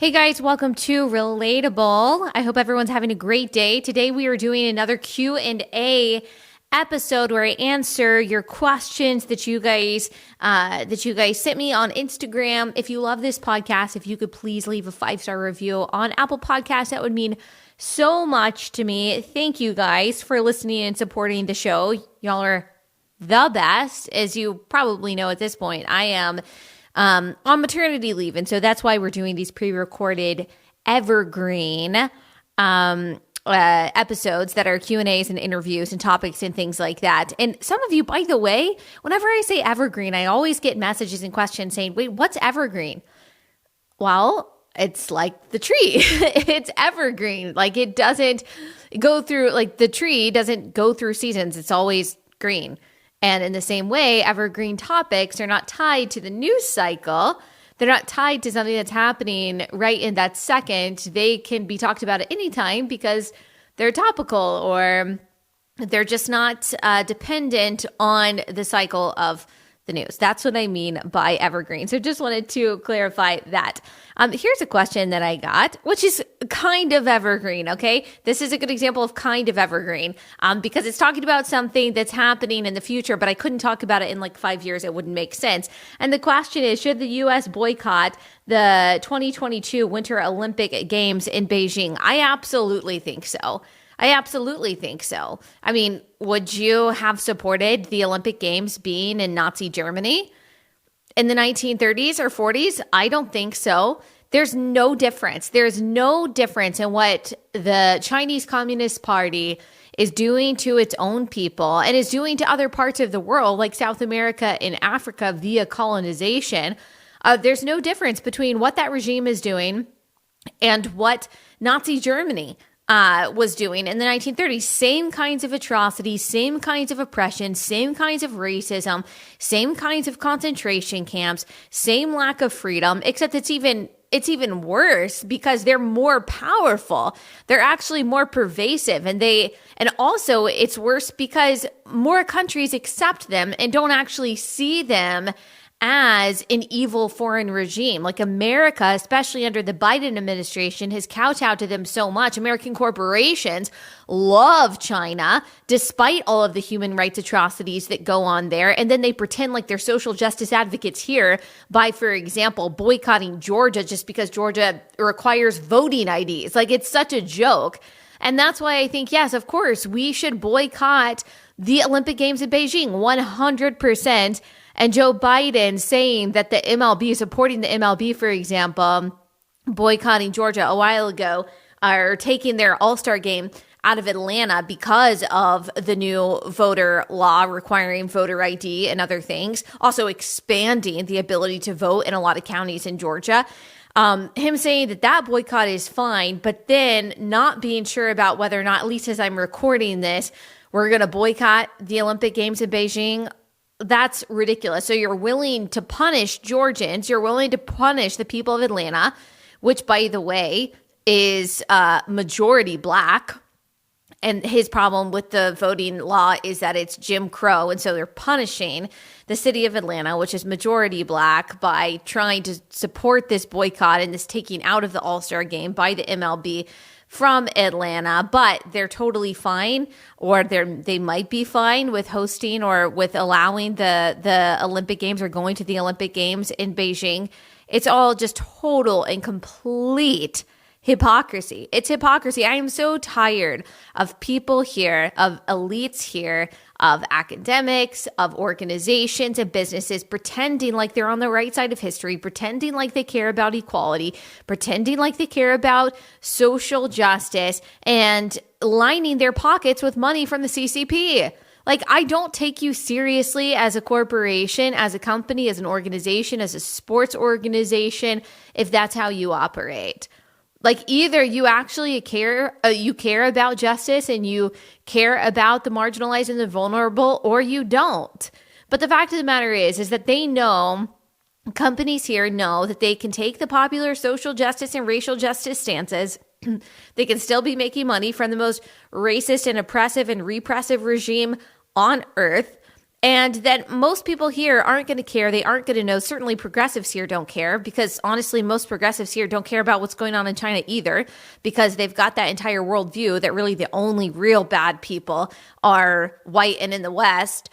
Hey guys, welcome to Relatable. I hope everyone's having a great day. Today we are doing another Q&A episode where I answer your questions that you guys sent me on Instagram. If you love this podcast, if you could please leave a 5-star review on Apple Podcasts, that would mean so much to me. Thank you guys for listening and supporting the show. Y'all are the best. As you probably know at this point, I am on maternity leave. And so that's why we're doing these pre-recorded evergreen episodes that are Q&As and interviews and topics and things like that. And some of you, by the way, whenever I say evergreen, I always get messages and questions saying, wait, what's evergreen? Well, it's like the tree. It's evergreen. Like it doesn't go through, like the tree doesn't go through seasons. It's always green. And in the same way, evergreen topics are not tied to the news cycle. They're not tied to something that's happening right in that second. They can be talked about at any time because they're topical or they're just not dependent on the cycle of the news. That's what I mean by evergreen. So just wanted to clarify that. Here's a question that I got, which is kind of evergreen, okay? This is a good example of kind of evergreen because it's talking about something that's happening in the future, but I couldn't talk about it in like 5 years. It wouldn't make sense. And the question is, should the U.S. boycott the 2022 Winter Olympic Games in Beijing? I absolutely think so. I mean, would you have supported the Olympic Games being in Nazi Germany in the 1930s or 40s? I don't think so. There's no difference. There's no difference in what the Chinese Communist Party is doing to its own people and is doing to other parts of the world, like South America and Africa via colonization. There's no difference between what that regime is doing and what Nazi Germany was doing in the 1930s. Same kinds of atrocities, same kinds of oppression, same kinds of racism, same kinds of concentration camps, same lack of freedom, except it's even worse because they're more powerful. They're actually more pervasive and also it's worse because more countries accept them and don't actually see them as an evil foreign regime. Like America, especially under the Biden administration, has kowtowed to them so much. American corporations love China, despite all of the human rights atrocities that go on there. And then they pretend like they're social justice advocates here by, for example, boycotting Georgia just because Georgia requires voting IDs. Like it's such a joke. And that's why I think, yes, of course, we should boycott the Olympic Games in Beijing 100%. And Joe Biden saying that the MLB, supporting the MLB, for example, boycotting Georgia a while ago, or taking their All-Star game out of Atlanta because of the new voter law requiring voter ID and other things, also expanding the ability to vote in a lot of counties in Georgia. Him saying that boycott is fine, but then not being sure about whether or not, at least as I'm recording this, we're going to boycott the Olympic Games in Beijing. That's ridiculous. So you're willing to punish Georgians. You're willing to punish the people of Atlanta, which, by the way, is majority black. And his problem with the voting law is that it's Jim Crow. And so they're punishing the city of Atlanta, which is majority black, by trying to support this boycott and this taking out of the All-Star game by the MLB from Atlanta. But they're totally fine, or they might be fine with hosting or with allowing the Olympic Games or going to the Olympic Games in Beijing. It's all just total and complete hypocrisy. It's hypocrisy. I am so tired of people here, of elites here, of academics, of organizations and businesses pretending like they're on the right side of history, pretending like they care about equality, pretending like they care about social justice, and lining their pockets with money from the CCP. Like, I don't take you seriously as a corporation, as a company, as an organization, as a sports organization, if that's how you operate. Like, either you actually care about justice and you care about the marginalized and the vulnerable, or you don't. But the fact of the matter is that they know, companies here know that they can take the popular social justice and racial justice stances. They can still be making money from the most racist and oppressive and repressive regime on earth. And that most people here aren't going to care. They aren't going to know. Certainly progressives here don't care, because honestly, most progressives here don't care about what's going on in China either, because they've got that entire worldview that really the only real bad people are white and in the West.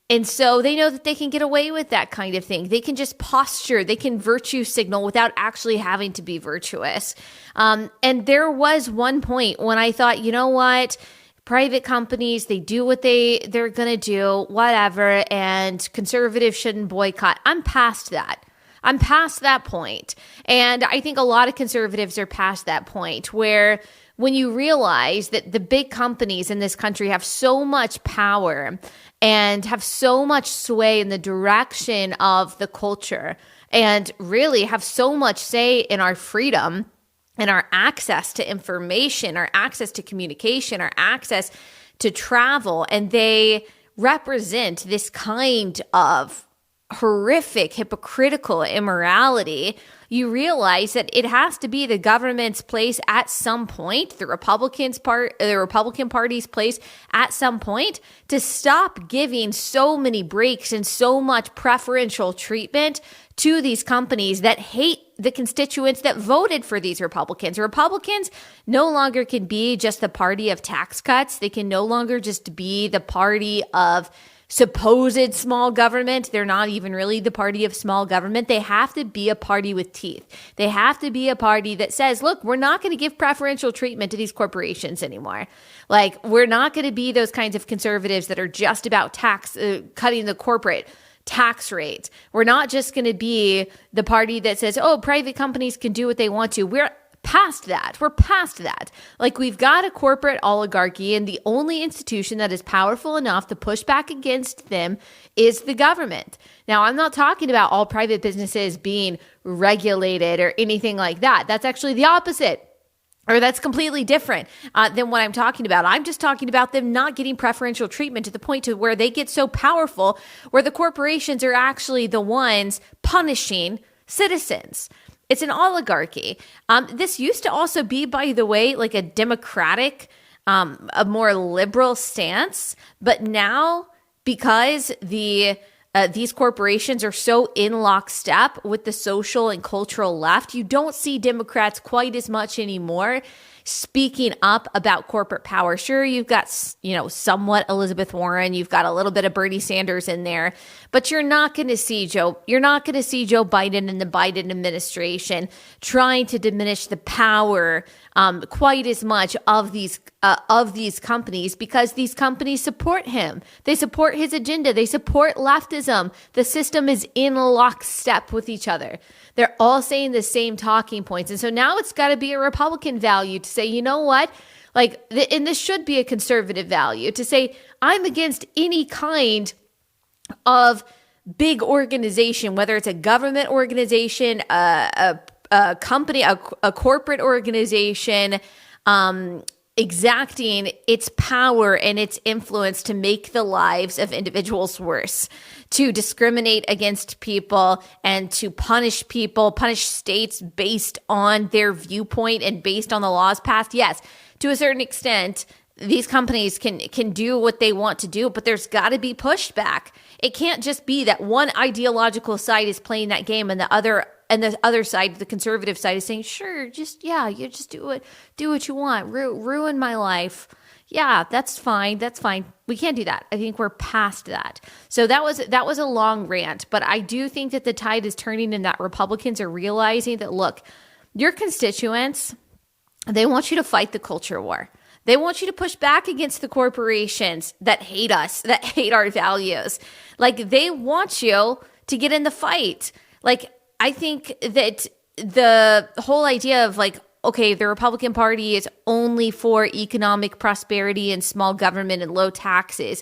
And so they know that they can get away with that kind of thing. They can just posture, they can virtue signal without actually having to be virtuous. And there was one point when I thought, you know what? Private companies, they do what they're going to do, whatever, and conservatives shouldn't boycott. I'm past that. I'm past that point. And I think a lot of conservatives are past that point where when you realize that the big companies in this country have so much power and have so much sway in the direction of the culture and really have so much say in our freedom and our access to information, our access to communication, our access to travel, and they represent this kind of horrific, hypocritical immorality, you realize that it has to be the government's place at some point, the Republican Party's place at some point, to stop giving so many breaks and so much preferential treatment to these companies that hate the constituents that voted for these Republicans. Republicans no longer can be just the party of tax cuts. They can no longer just be the party of supposed small government. They're not even really the party of small government. They have to be a party with teeth. They have to be a party that says, look, we're not going to give preferential treatment to these corporations anymore. Like, we're not going to be those kinds of conservatives that are just about cutting the corporate tax rate. We're not just going to be the party that says, oh, private companies can do what they want to. We're past that. We're past that. Like, we've got a corporate oligarchy, and the only institution that is powerful enough to push back against them is the government. Now, I'm not talking about all private businesses being regulated or anything like that. That's actually the opposite. Or that's completely different than what I'm talking about. I'm just talking about them not getting preferential treatment to the point to where they get so powerful, where the corporations are actually the ones punishing citizens. It's an oligarchy. This used to also be, by the way, like a democratic, a more liberal stance. But now, because these corporations are so in lockstep with the social and cultural left, you don't see Democrats quite as much anymore speaking up about corporate power. Sure, you've got, somewhat Elizabeth Warren, you've got a little bit of Bernie Sanders in there, but you're not going to see Joe Biden and the Biden administration trying to diminish the power quite as much of these companies, because these companies support him. They support his agenda. They support leftism. The system is in lockstep with each other. They're all saying the same talking points. And so now it's got to be a Republican value to say, you know what? And this should be a conservative value to say, I'm against any kind of big organization, whether it's a government organization, a company, a corporate organization, exacting its power and its influence to make the lives of individuals worse, to discriminate against people and to punish states based on their viewpoint and based on the laws passed. Yes, to a certain extent, these companies can do what they want to do, but there's got to be pushback. It can't just be that one ideological side is playing that game and the other side, the conservative side, is saying, sure, you just do what you want, ruin my life. Yeah, that's fine. We can't do that. I think we're past that. So that was a long rant, but I do think that the tide is turning and that Republicans are realizing that, look, your constituents, they want you to fight the culture war. They want you to push back against the corporations that hate us, that hate our values. Like, they want you to get in the fight. Like, I think that the whole idea of okay, the Republican Party is only for economic prosperity and small government and low taxes.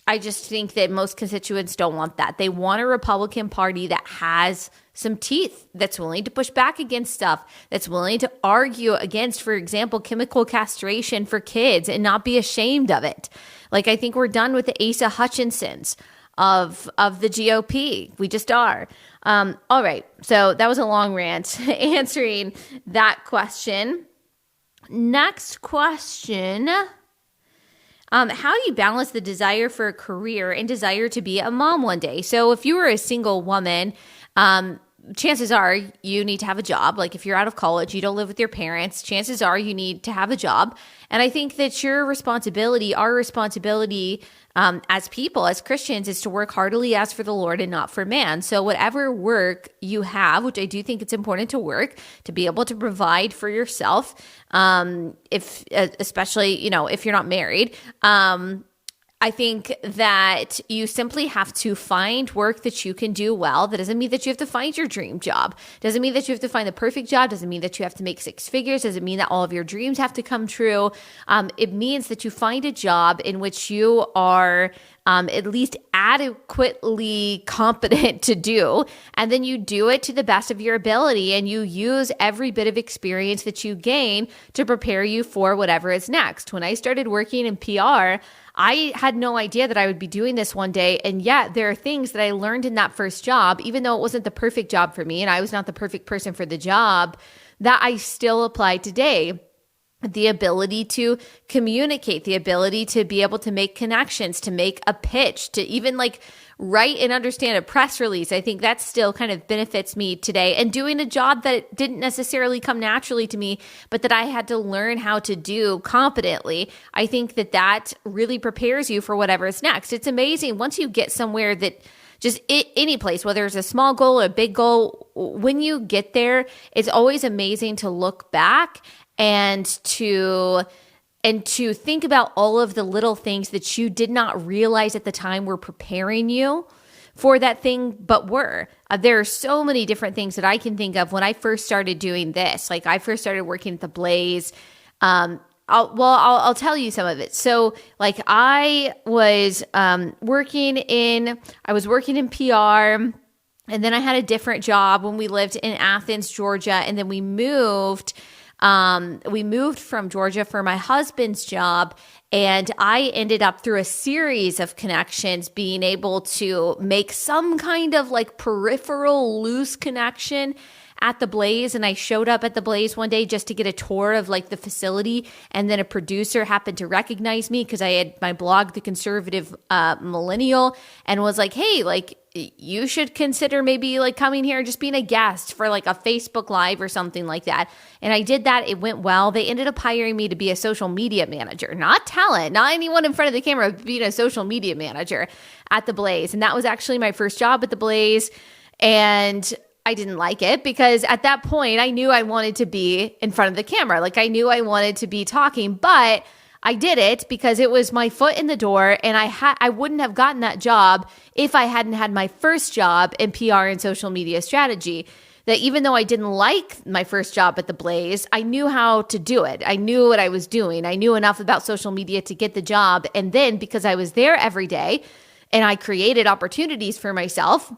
I just think that most constituents don't want that. They want a Republican Party that has some teeth, that's willing to push back against stuff, that's willing to argue against, for example, chemical castration for kids and not be ashamed of it. I think we're done with the Asa Hutchinsons of the GOP. We just are. All right. So that was a long rant answering that question. Next question. How do you balance the desire for a career and desire to be a mom one day? So if you were a single woman, chances are you need to have a job. Like if you're out of college, you don't live with your parents, chances are you need to have a job. And I think that your responsibility, our responsibility as people, as Christians, is to work heartily as for the Lord and not for man. So whatever work you have, which I do think it's important to work, to be able to provide for yourself, if especially, if you're not married, I think that you simply have to find work that you can do well. That doesn't mean that you have to find your dream job. Doesn't mean that you have to find the perfect job. Doesn't mean that you have to make six figures. Doesn't mean that all of your dreams have to come true. It means that you find a job in which you are at least adequately competent to do, and then you do it to the best of your ability, and you use every bit of experience that you gain to prepare you for whatever is next. When I started working in PR, I had no idea that I would be doing this one day, and yet there are things that I learned in that first job, even though it wasn't the perfect job for me and I was not the perfect person for the job, that I still apply today. The ability to communicate, the ability to be able to make connections, to make a pitch, to even write and understand a press release. I think that still kind of benefits me today. And doing a job that didn't necessarily come naturally to me, but that I had to learn how to do competently. I think that really prepares you for whatever is next. It's amazing once you get somewhere that just any place, whether it's a small goal or a big goal, when you get there, it's always amazing to look back and to think about all of the little things that you did not realize at the time were preparing you for that thing, but were. There are so many different things that I can think of when I first started doing this. Like I first started working at the Blaze. I'll tell you some of it. So I was working in PR, and then I had a different job when we lived in Athens, Georgia, and then we moved from Georgia for my husband's job, and I ended up through a series of connections being able to make some kind of peripheral loose connection at the Blaze. And I showed up at the Blaze one day just to get a tour of the facility, and then a producer happened to recognize me because I had my blog, The Conservative Millennial, and was like, hey, you should consider maybe coming here and just being a guest for a Facebook Live or something like that. And I did that. It went well. They ended up hiring me to be a social media manager, not talent, not anyone in front of the camera, but being a social media manager at the Blaze. And that was actually my first job at the Blaze. And I didn't like it because at that point I knew I wanted to be in front of the camera. I knew I wanted to be talking, but I did it because it was my foot in the door, and I wouldn't have gotten that job if I hadn't had my first job in PR and social media strategy. That even though I didn't like my first job at the Blaze, I knew how to do it. I knew what I was doing. I knew enough about social media to get the job. And then because I was there every day and I created opportunities for myself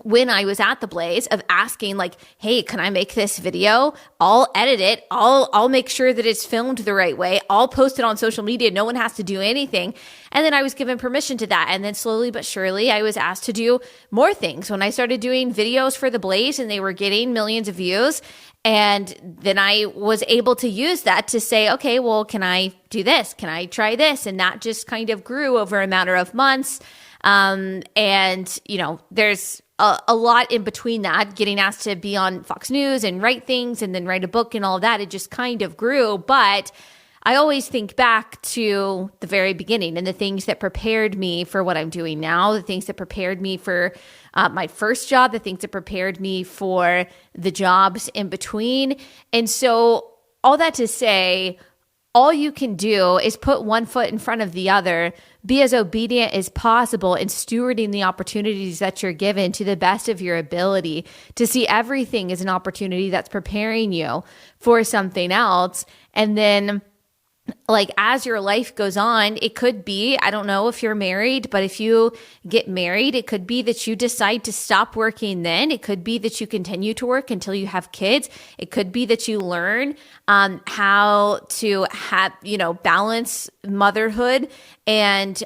when I was at the Blaze of asking hey, can I make this video? I'll edit it. I'll make sure that it's filmed the right way. I'll post it on social media. No one has to do anything. And then I was given permission to that. And then slowly but surely I was asked to do more things. When I started doing videos for the Blaze and they were getting millions of views, and then I was able to use that to say, okay, well, can I do this? Can I try this? And that just kind of grew over a matter of months. There's a lot in between that, getting asked to be on Fox News and write things and then write a book and all of that. It just kind of grew. But I always think back to the very beginning and the things that prepared me for what I'm doing now, the things that prepared me for my first job, the things that prepared me for the jobs in between. And so all that to say, all you can do is put one foot in front of the other, be as obedient as possible in stewarding the opportunities that you're given to the best of your ability, to see everything as an opportunity that's preparing you for something else. And then as your life goes on, it could be, I don't know if you're married, but if you get married, it could be that you decide to stop working then. It could be that you continue to work until you have kids. It could be that you learn how to balance motherhood and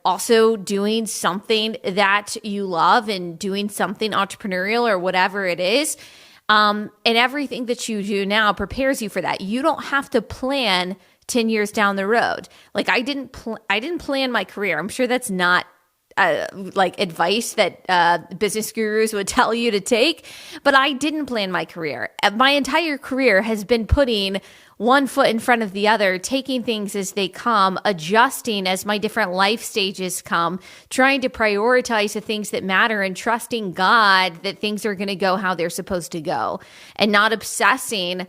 also doing something that you love and doing something entrepreneurial or whatever it is. And everything that you do now prepares you for that. You don't have to plan 10 years down the road. Like I didn't plan my career. I'm sure that's not like advice that business gurus would tell you to take, but I didn't plan my career. My entire career has been putting one foot in front of the other, taking things as they come, adjusting as my different life stages come, trying to prioritize the things that matter and trusting God that things are going to go how they're supposed to go, and not obsessing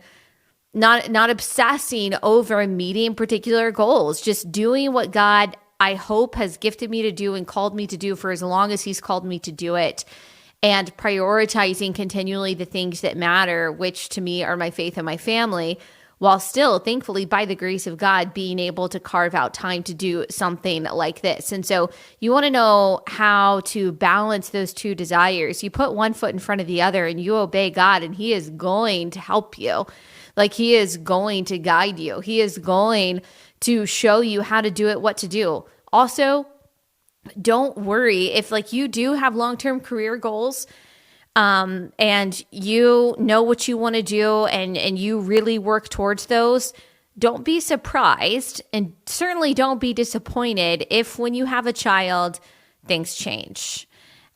over meeting particular goals, just doing what God, I hope, has gifted me to do and called me to do for as long as he's called me to do it, and prioritizing continually the things that matter, which to me are my faith and my family, while still, thankfully, by the grace of God, being able to carve out time to do something like this. And so you want to know how to balance those two desires. You put one foot in front of the other and you obey God, and he is going to help you. Like he is going to guide you. He is going to show you how to do it, what to do. Also, don't worry if like you do have long-term career goals, and you know what you want to do and you really work towards those. Don't be surprised, and certainly don't be disappointed if when you have a child, things change.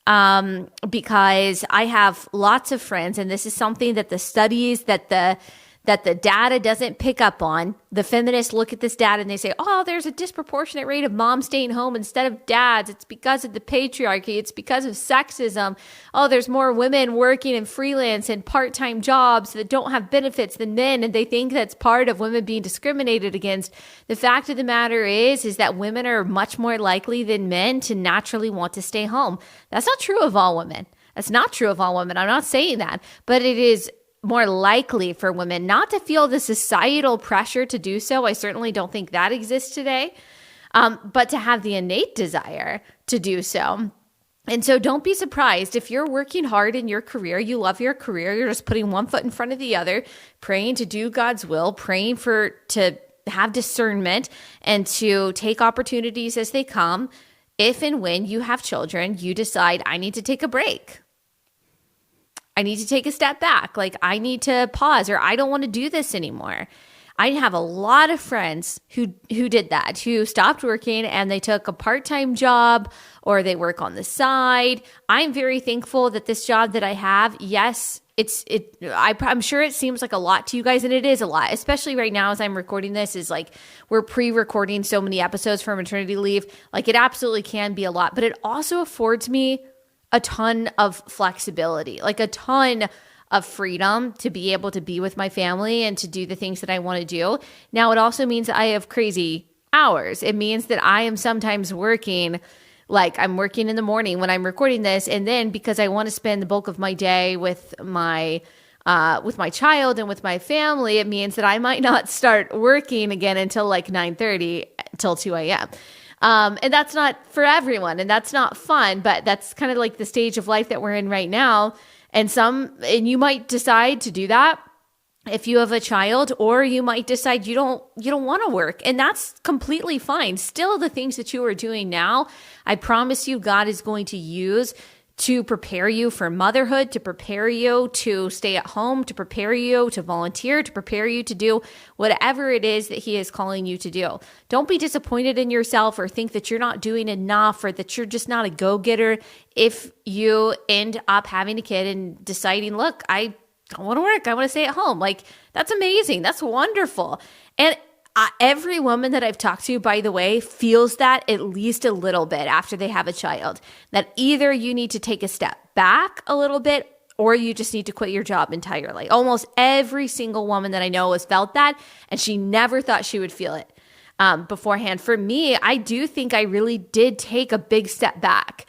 Because I have lots of friends, and this is something that the studies, that the data doesn't pick up on. The feminists look at this data and they say, oh, there's a disproportionate rate of moms staying home instead of dads. It's because of the patriarchy. It's because of sexism. Oh, there's more women working in freelance and part-time jobs that don't have benefits than men. And they think that's part of women being discriminated against. The fact of the matter is that women are much more likely than men to naturally want to stay home. That's not true of all women. That's not true of all women. I'm not saying that, but it is more likely for women not to feel the societal pressure to do so. I certainly don't think that exists today, but to have the innate desire to do so. And so don't be surprised if you're working hard in your career, you love your career, you're just putting one foot in front of the other, praying to do God's will, praying to have discernment and to take opportunities as they come. If and when you have children, you decide, I need to take a break. I need to take a step back. Like I need to pause, or I don't want to do this anymore. I have a lot of friends who did that, who stopped working and they took a part-time job or they work on the side. I'm very thankful that this job that I have, yes, I'm sure it seems like a lot to you guys, and it is a lot, especially right now as I'm recording this, is like we're pre-recording so many episodes for maternity leave. Like it absolutely can be a lot, but it also affords me a ton of flexibility, like a ton of freedom to be able to be with my family and to do the things that I want to do. Now, it also means that I have crazy hours. It means that I am sometimes working, like I'm working in the morning when I'm recording this. And then because I want to spend the bulk of my day with my child and with my family, it means that I might not start working again until like 9:30 till 2 a.m. And that's not for everyone, and that's not fun, but that's kind of like the stage of life that we're in right now. And you might decide to do that if you have a child, or you might decide you don't want to work, and that's completely fine. Still, the things that you are doing now, I promise you, God is going to use to prepare you for motherhood, to prepare you to stay at home, to prepare you to volunteer, to prepare you to do whatever it is that he is calling you to do. Don't be disappointed in yourself or think that you're not doing enough or that you're just not a go-getter if you end up having a kid and deciding, look, I don't want to work, I want to stay at home. Like, that's amazing. That's wonderful. And every woman that I've talked to, by the way, feels that at least a little bit after they have a child, that either you need to take a step back a little bit or you just need to quit your job entirely. Almost every single woman that I know has felt that, and she never thought she would feel it beforehand. For me, I do think I really did take a big step back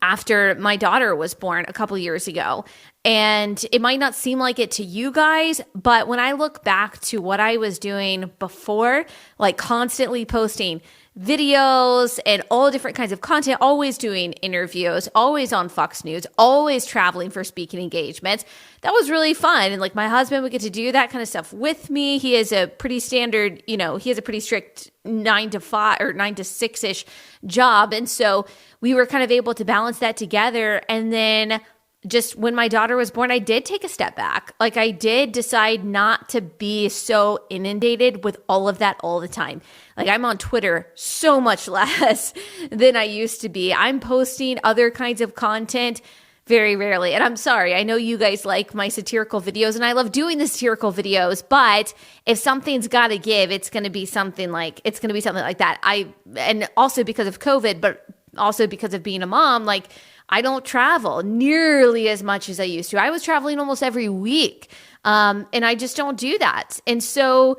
after my daughter was born a couple years ago. And it might not seem like it to you guys, but when I look back to what I was doing before, like constantly posting videos and all different kinds of content, always doing interviews, always on Fox News, always traveling for speaking engagements, that was really fun. And like my husband would get to do that kind of stuff with me. He is a pretty standard, he has a pretty strict 9 to 5 or 9 to 6-ish job. And so we were kind of able to balance that together. And then just when my daughter was born, I did take a step back. Like I did decide not to be so inundated with all of that all the time. Like I'm on Twitter so much less than I used to be. I'm posting other kinds of content very rarely. And I'm sorry, I know you guys like my satirical videos and I love doing the satirical videos, but if something's got to give, it's going to be something like that. And also because of COVID, but also because of being a mom, like I don't travel nearly as much as I used to. I was traveling almost every week. And I just don't do that. And so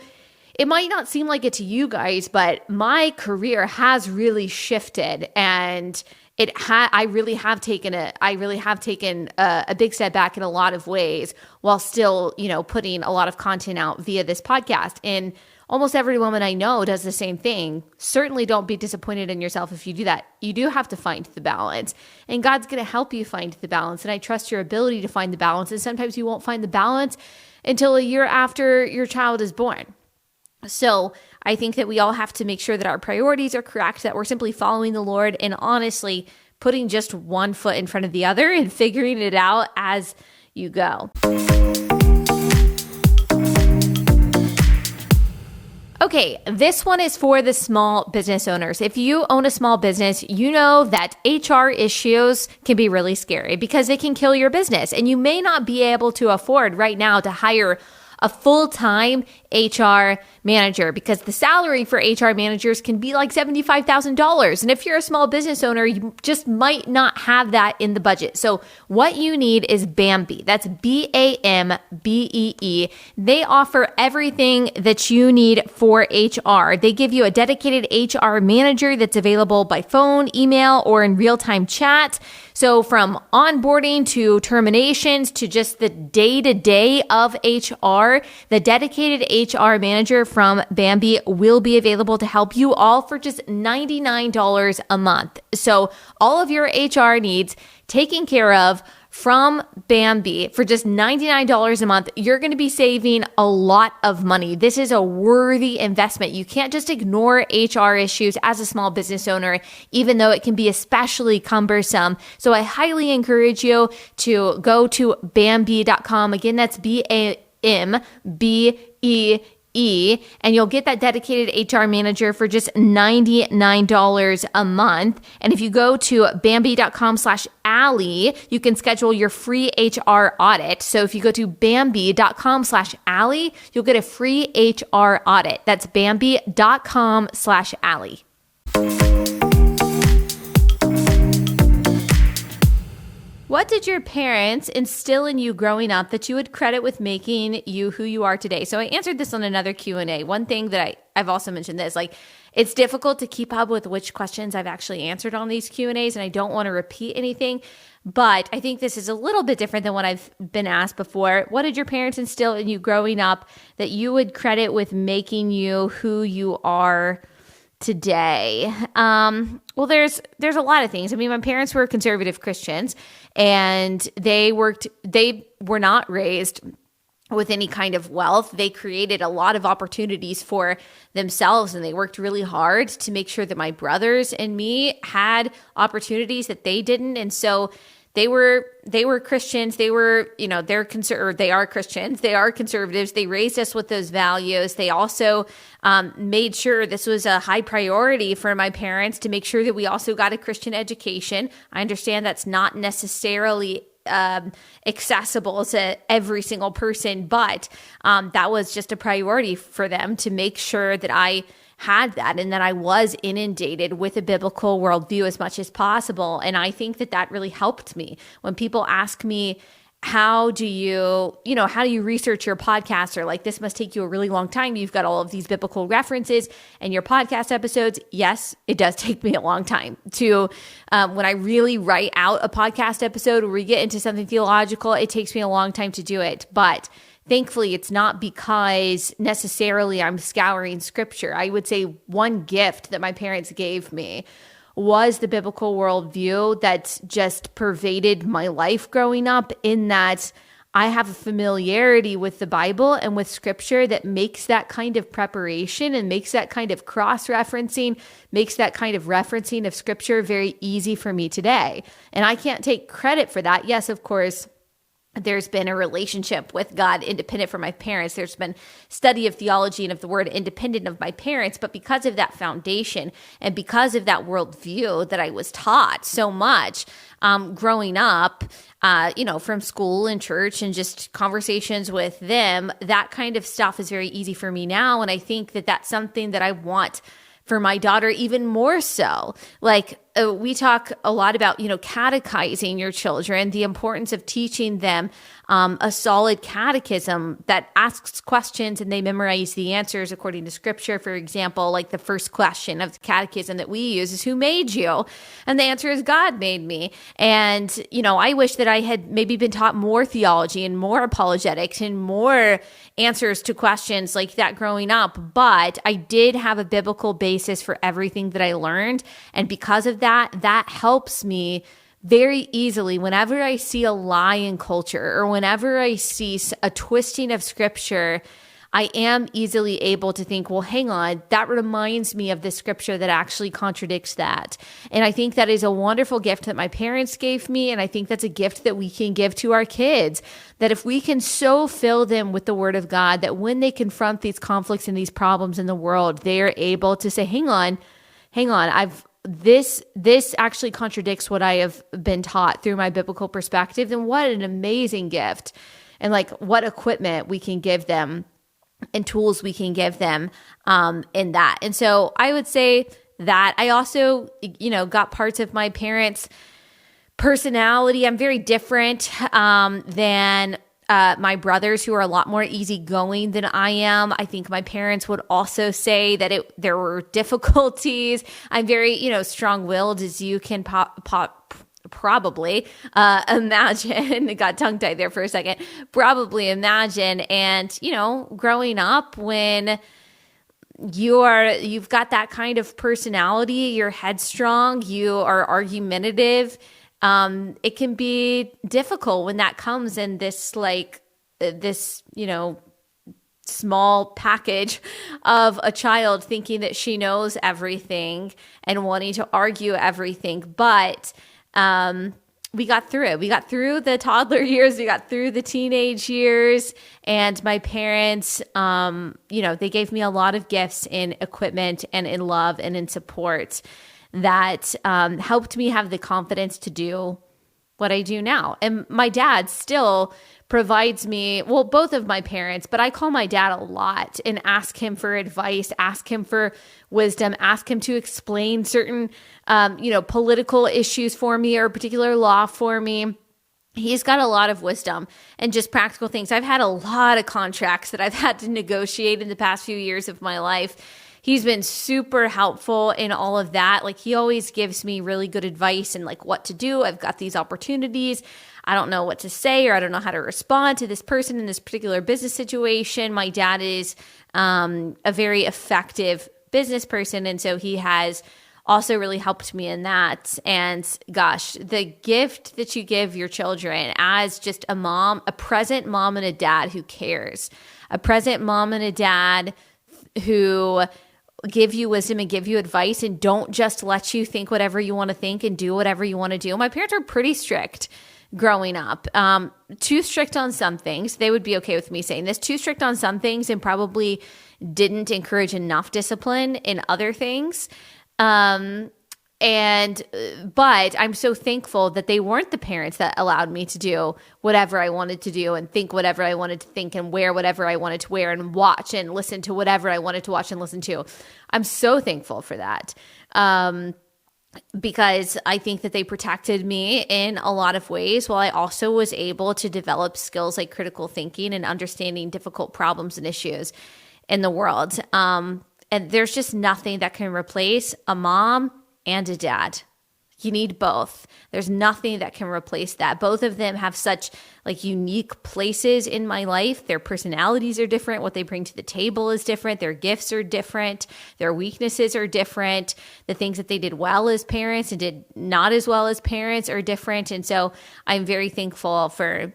it might not seem like it to you guys, but my career has really shifted, and I really have taken a big step back in a lot of ways, while still, putting a lot of content out via this podcast. And almost every woman I know does the same thing. Certainly don't be disappointed in yourself if you do that. You do have to find the balance, and God's going to help you find the balance. And I trust your ability to find the balance. And sometimes you won't find the balance until a year after your child is born. So I think that we all have to make sure that our priorities are correct, that we're simply following the Lord and honestly putting just one foot in front of the other and figuring it out as you go. Okay, this one is for the small business owners. If you own a small business, you know that HR issues can be really scary because they can kill your business, and you may not be able to afford right now to hire a full-time HR manager, because the salary for HR managers can be like $75,000. And if you're a small business owner, you just might not have that in the budget. So what you need is Bambee. That's Bambee. They offer everything that you need for HR. They give you a dedicated HR manager that's available by phone, email, or in real-time chat. So from onboarding to terminations to just the day-to-day of HR, the dedicated HR manager from Bambee will be available to help you all for just $99 a month. So all of your HR needs taken care of from Bambee for just $99 a month. You're going to be saving a lot of money. This is a worthy investment. You can't just ignore HR issues as a small business owner, even though it can be especially cumbersome. So I highly encourage you to go to Bambee.com. Again, that's Bambee, and you'll get that dedicated HR manager for just $99 a month. And if you go to Bambee.com/Allie, you can schedule your free HR audit. So if you go to Bambee.com/Allie, you'll get a free HR audit. That's Bambee.com/Allie. What did your parents instill in you growing up that you would credit with making you who you are today? So I answered this on another Q&A. One thing that I've also mentioned this, like it's difficult to keep up with which questions I've actually answered on these Q&As, and I don't want to repeat anything, but I think this is a little bit different than what I've been asked before. What did your parents instill in you growing up that you would credit with making you who you are today? Well, there's a lot of things. I mean, my parents were conservative Christians, and they were not raised with any kind of wealth. They created a lot of opportunities for themselves, and they worked really hard to make sure that my brothers and me had opportunities that they didn't. And so they were Christians. They are Christians. They are conservatives. They raised us with those values. They also made sure this was a high priority for my parents to make sure that we also got a Christian education. I understand that's not necessarily accessible to every single person, but that was just a priority for them to make sure that I had that and that I was inundated with a biblical worldview as much as possible. And I think that really helped me. When people ask me, how do you research your podcast? Or like, this must take you a really long time. You've got all of these biblical references and your podcast episodes. Yes, it does take me a long time to, when I really write out a podcast episode where we get into something theological, it takes me a long time to do it. But thankfully, it's not because necessarily I'm scouring scripture. I would say one gift that my parents gave me was the biblical worldview that just pervaded my life growing up, in that I have a familiarity with the Bible and with scripture that makes that kind of preparation and makes that kind of cross-referencing, makes that kind of referencing of scripture very easy for me today. And I can't take credit for that. Yes, of course, there's been a relationship with God independent from my parents. There's been study of theology and of the word independent of my parents. But because of that foundation and because of that worldview that I was taught so much growing up, from school and church and just conversations with them, that kind of stuff is very easy for me now. And I think that that's something that I want for my daughter even more so. Like we talk a lot about, catechizing your children, the importance of teaching them a solid catechism that asks questions and they memorize the answers according to scripture. For example, like the first question of the catechism that we use is, who made you? And the answer is, God made me. And, I wish that I had maybe been taught more theology and more apologetics and more answers to questions like that growing up. But I did have a biblical basis for everything that I learned. And because of that helps me very easily whenever I see a lie in culture or whenever I see a twisting of scripture. I am easily able to think, well, hang on, that reminds me of the scripture that actually contradicts that. And I think that is a wonderful gift that my parents gave me. And I think that's a gift that we can give to our kids, that if we can so fill them with the word of God, that when they confront these conflicts and these problems in the world, they are able to say, hang on, this actually contradicts what I have been taught through my biblical perspective. And what an amazing gift. And like what equipment we can give them and tools we can give them in that. And so I would say that I also, got parts of my parents' personality. I'm very different than my brothers, who are a lot more easygoing than I am. I think my parents would also say that there were difficulties. I'm very, strong-willed, as you can probably imagine. Got tongue-tied there for a second. Probably imagine. And, growing up, when you've got that kind of personality, you're headstrong, you are argumentative, it can be difficult when that comes in this small package of a child thinking that she knows everything and wanting to argue everything. But we got through it. We got through the toddler years. We got through the teenage years. And my parents, they gave me a lot of gifts in equipment and in love and in support that helped me have the confidence to do what I do now. And my dad still provides me, well, both of my parents, but I call my dad a lot and ask him for advice, ask him for wisdom, ask him to explain certain, political issues for me or particular law for me. He's got a lot of wisdom and just practical things. I've had a lot of contracts that I've had to negotiate in the past few years of my life. He's been super helpful in all of that. Like, he always gives me really good advice and like what to do. I've got these opportunities. I don't know what to say, or I don't know how to respond to this person in this particular business situation. My dad is a very effective business person. And so he has also really helped me in that. And gosh, the gift that you give your children as just a mom, a present mom and a dad who cares, a present mom and a dad who give you wisdom and give you advice and don't just let you think whatever you want to think and do whatever you want to do. My parents are pretty strict growing up, too strict on some things. They would be okay with me saying this, too strict on some things and probably didn't encourage enough discipline in other things. But I'm so thankful that they weren't the parents that allowed me to do whatever I wanted to do and think whatever I wanted to think and wear whatever I wanted to wear and watch and listen to whatever I wanted to watch and listen to. I'm so thankful for that. Because I think that they protected me in a lot of ways, while I also was able to develop skills like critical thinking and understanding difficult problems and issues in the world. And there's just nothing that can replace a mom and a dad. You need both. There's nothing that can replace that. Both of them have such like unique places in my life. Their personalities are different. What they bring to the table is different. Their gifts are different. Their weaknesses are different. The things that they did well as parents and did not as well as parents are different. And so I'm very thankful for,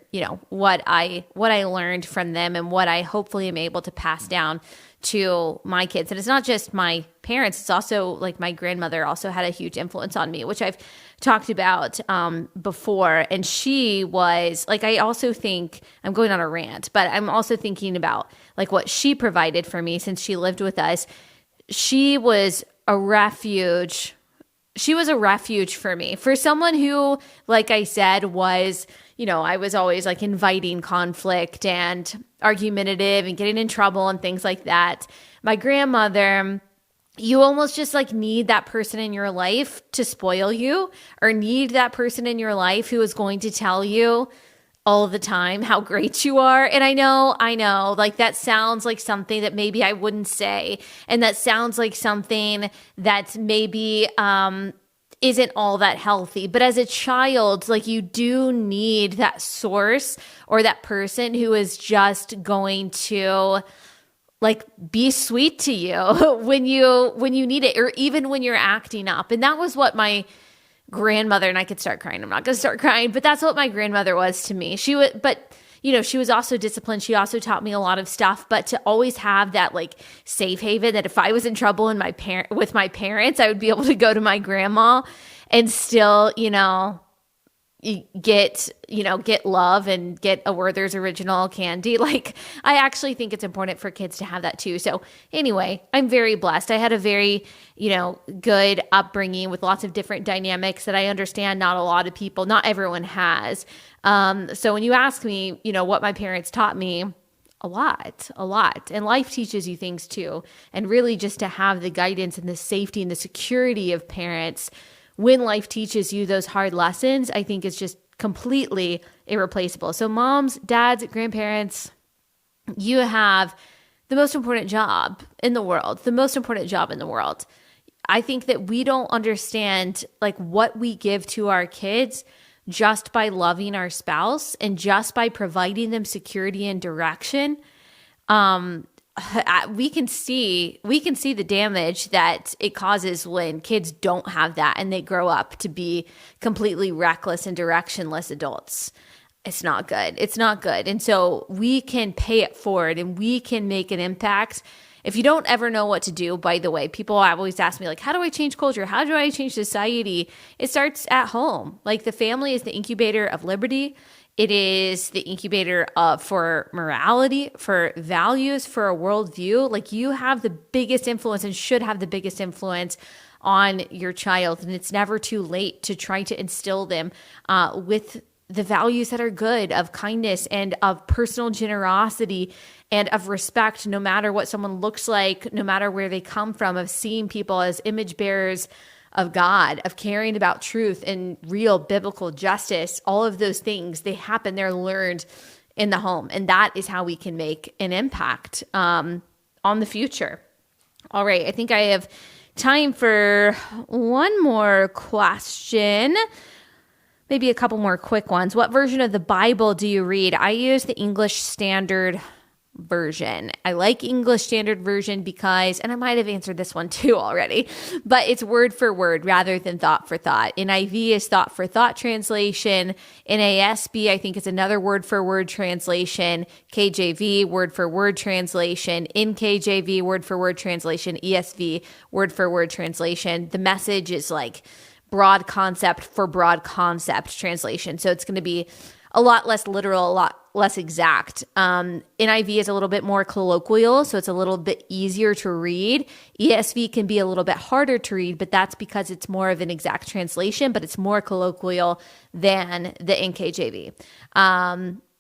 what I learned from them and what I hopefully am able to pass down to my kids. And it's not just my parents, it's also like my grandmother also had a huge influence on me, which I've talked about before. And she was like, I also think, I'm going on a rant, but I'm also thinking about like what she provided for me since she lived with us. She was a refuge. She was a refuge for me, for someone who, like I said, was, I was always like inviting conflict and argumentative and getting in trouble and things like that. My grandmother, you almost just like need that person in your life to spoil you, or need that person in your life who is going to tell you all the time how great you are. And I know, like that sounds like something that maybe I wouldn't say. And that sounds like something that maybe isn't all that healthy. But as a child, like you do need that source or that person who is just going to like be sweet to you when you need it, or even when you're acting up. And that was what my grandmother, and I could start crying. I'm not going to start crying, but that's what my grandmother was to me. She was also disciplined. She also taught me a lot of stuff, but to always have that like safe haven that if I was in trouble with my parents, I would be able to go to my grandma and still, get love and get a Werther's original candy. Like, I actually think it's important for kids to have that too. So anyway, I'm very blessed. I had a very, good upbringing with lots of different dynamics that I understand not everyone has. So when you ask me, what my parents taught me, a lot. And life teaches you things too. And really just to have the guidance and the safety and the security of parents when life teaches you those hard lessons, I think is just completely irreplaceable. So moms, dads, grandparents, you have the most important job in the world, I think that we don't understand like what we give to our kids just by loving our spouse and just by providing them security and direction. We can see the damage that it causes when kids don't have that and they grow up to be completely reckless and directionless adults. It's not good. And so we can pay it forward and we can make an impact. If you don't ever know what to do, by the way, people always ask me like, how do I change culture? How do I change society? It starts at home. Like the family is the incubator of liberty. It is the incubator for morality, for values, for a worldview. Like you have the biggest influence and should have the biggest influence on your child. And it's never too late to try to instill them with the values that are good, of kindness and of personal generosity and of respect, no matter what someone looks like, no matter where they come from, of seeing people as image bearers of God, of caring about truth and real biblical justice. All of those things, they're learned in the home. And that is how we can make an impact on the future. All right, I think I have time for one more question. Maybe a couple more quick ones. What version of the Bible do you read? I use the English Standard Version. I like English Standard Version because, and I might have answered this one too already, but it's word for word rather than thought for thought. NIV is thought for thought translation. NASB, I think, is another word for word translation. KJV, word for word translation. NKJV, word for word translation. ESV, word for word translation. The Message is like broad concept for broad concept translation. So it's going to be a lot less literal, a lot less exact. NIV is a little bit more colloquial, so it's a little bit easier to read. ESV can be a little bit harder to read, but that's because it's more of an exact translation, but it's more colloquial than the NKJV.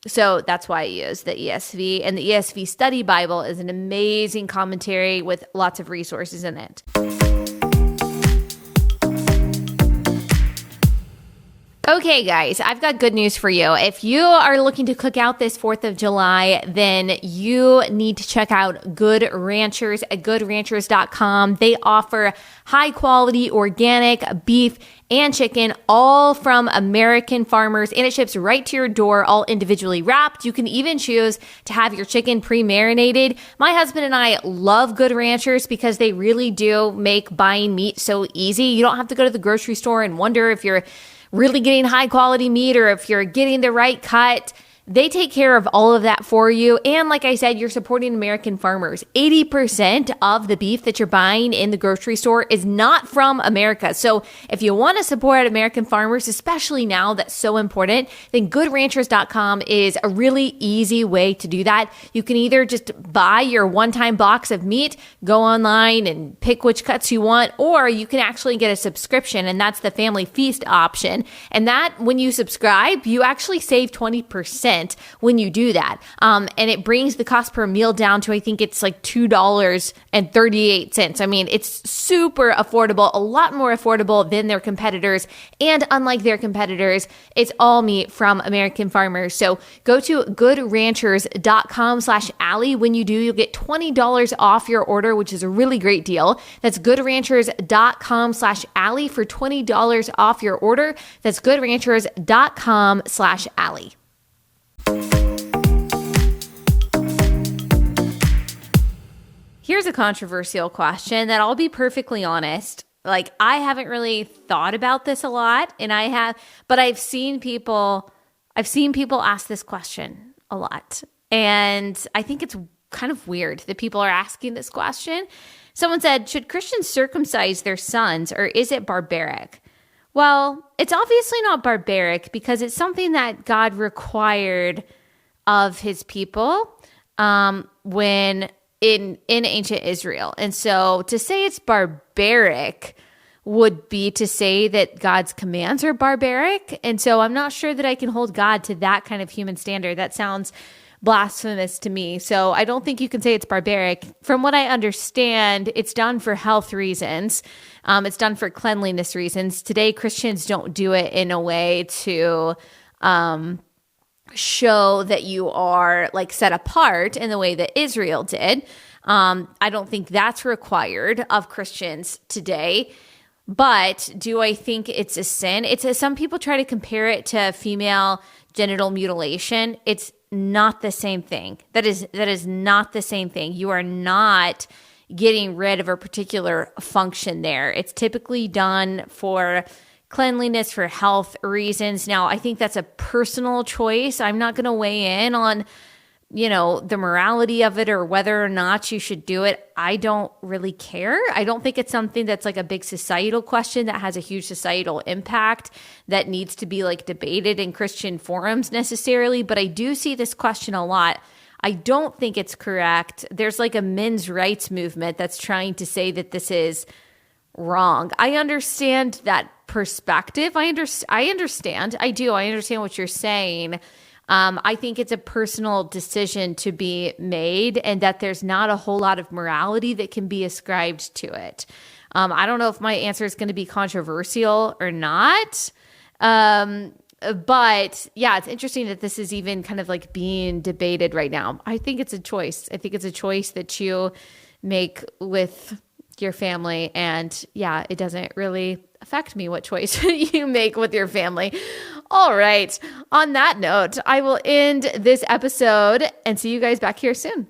So that's why I use the ESV. And the ESV Study Bible is an amazing commentary with lots of resources in it. Okay, guys, I've got good news for you. If you are looking to cook out this 4th of July, then you need to check out Good Ranchers at goodranchers.com. They offer high quality organic beef and chicken, all from American farmers, and it ships right to your door, all individually wrapped. You can even choose to have your chicken pre-marinated. My husband and I love Good Ranchers because they really do make buying meat so easy. You don't have to go to the grocery store and wonder if you're really getting high quality meat or if you're getting the right cut. They take care of all of that for you. And like I said, you're supporting American farmers. 80% of the beef that you're buying in the grocery store is not from America. So if you want to support American farmers, especially now that's so important, then goodranchers.com is a really easy way to do that. You can either just buy your one-time box of meat, go online and pick which cuts you want, or you can actually get a subscription, and that's the Family Feast option. And that, when you subscribe, you actually save 20% when you do that. And it brings the cost per meal down to, I think it's like $2.38. I mean, it's super affordable, a lot more affordable than their competitors. And unlike their competitors, it's all meat from American farmers. So go to goodranchers.com/Allie. When you do, you'll get $20 off your order, which is a really great deal. That's goodranchers.com/Allie for $20 off your order. That's goodranchers.com/Allie. Here's a controversial question that, I'll be perfectly honest, like, I haven't really thought about this a lot, but I've seen people ask this question a lot. And I think it's kind of weird that people are asking this question. Someone said, should Christians circumcise their sons, or is it barbaric? Well, it's obviously not barbaric because it's something that God required of his people when in ancient Israel. And so to say it's barbaric would be to say that God's commands are barbaric. And so I'm not sure that I can hold God to that kind of human standard. That sounds blasphemous to me. So I don't think you can say it's barbaric. From what I understand, it's done for health reasons. It's done for cleanliness reasons. Today, Christians don't do it in a way to show that you are like set apart in the way that Israel did. I don't think that's required of Christians today. But do I think it's a sin? Some people try to compare it to female genital mutilation. It's not the same thing. That is not the same thing. You are not getting rid of a particular function there. It's typically done for cleanliness, for health reasons. Now, I think that's a personal choice. I'm not going to weigh in on, the morality of it or whether or not you should do it. I don't really care. I don't think it's something that's like a big societal question that has a huge societal impact that needs to be like debated in Christian forums necessarily. But I do see this question a lot. I don't think it's correct. There's like a men's rights movement that's trying to say that this is wrong. I understand that perspective. I understand. I do. I understand what you're saying. I think it's a personal decision to be made and that there's not a whole lot of morality that can be ascribed to it. I don't know if my answer is going to be controversial or not. But yeah, it's interesting that this is even kind of like being debated right now. I think it's a choice. I think it's a choice that you make with your family. And yeah, it doesn't really affect me what choice you make with your family. All right. On that note, I will end this episode and see you guys back here soon.